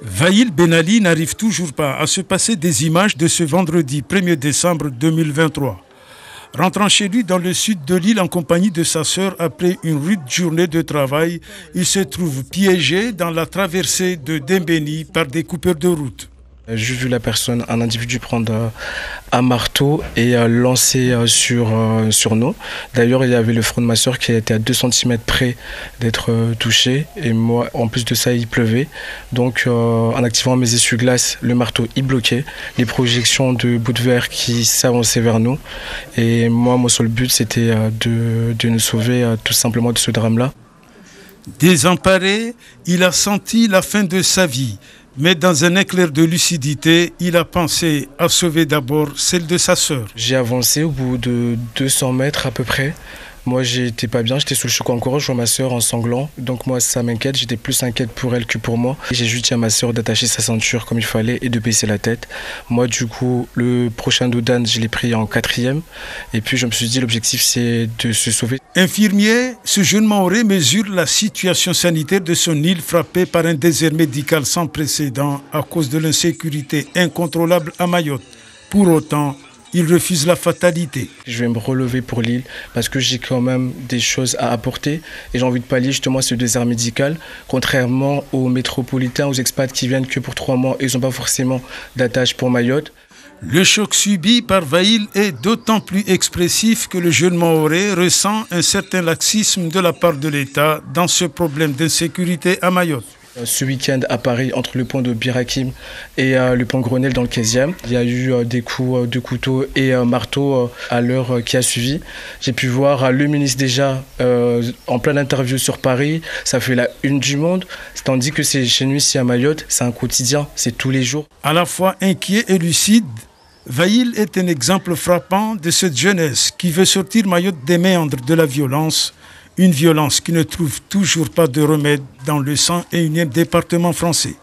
Vaïl Benali n'arrive toujours pas à se passer des images de ce vendredi 1er décembre 2023. Rentrant chez lui dans le sud de l'île en compagnie de sa sœur après une rude journée de travail, il se trouve piégé dans la traversée de Dembéni par des coupeurs de route. J'ai vu un individu prendre un marteau et lancer sur nous. D'ailleurs, il y avait le front de ma soeur qui était à 2 cm près d'être touché. Et moi, en plus de ça, il pleuvait. Donc, en activant mes essuie-glaces, le marteau, il bloquait. Les projections de bouts de verre qui s'avançaient vers nous. Et moi, mon seul but, c'était de nous sauver tout simplement de ce drame-là. Désemparé, il a senti la fin de sa vie. Mais dans un éclair de lucidité, il a pensé à sauver d'abord celle de sa sœur. J'ai avancé au bout de 200 mètres à peu près. Moi, j'étais pas bien, j'étais sous le choc encore, je vois ma sœur en sanglant. Donc moi, ça m'inquiète, j'étais plus inquiète pour elle que pour moi. J'ai juste dit à ma sœur d'attacher sa ceinture comme il fallait et de baisser la tête. Moi, du coup, le prochain dodan, je l'ai pris en 4e. Et puis, je me suis dit, l'objectif, c'est de se sauver. Infirmier, ce jeune Maoré mesure la situation sanitaire de son île frappée par un désert médical sans précédent à cause de l'insécurité incontrôlable à Mayotte. Pour autant, il refuse la fatalité. Je vais me relever pour l'île parce que j'ai quand même des choses à apporter et j'ai envie de pallier justement ce désert médical. Contrairement aux métropolitains, aux expats qui viennent que pour 3 mois, ils n'ont pas forcément d'attache pour Mayotte. Le choc subi par Vaïl est d'autant plus expressif que le jeune Maoré ressent un certain laxisme de la part de l'État dans ce problème d'insécurité à Mayotte. Ce week-end à Paris, entre le pont de Bir Hakeim et le pont Grenelle dans le 15e, il y a eu des coups de couteau et marteau à l'heure qui a suivi. J'ai pu voir le ministre déjà en pleine interview sur Paris, ça fait la une du monde, tandis que c'est chez nous ici à Mayotte, c'est un quotidien, c'est tous les jours. À la fois inquiet et lucide, Vaïl est un exemple frappant de cette jeunesse qui veut sortir Mayotte des méandres de la violence. Une violence qui ne trouve toujours pas de remède dans le 101e département français.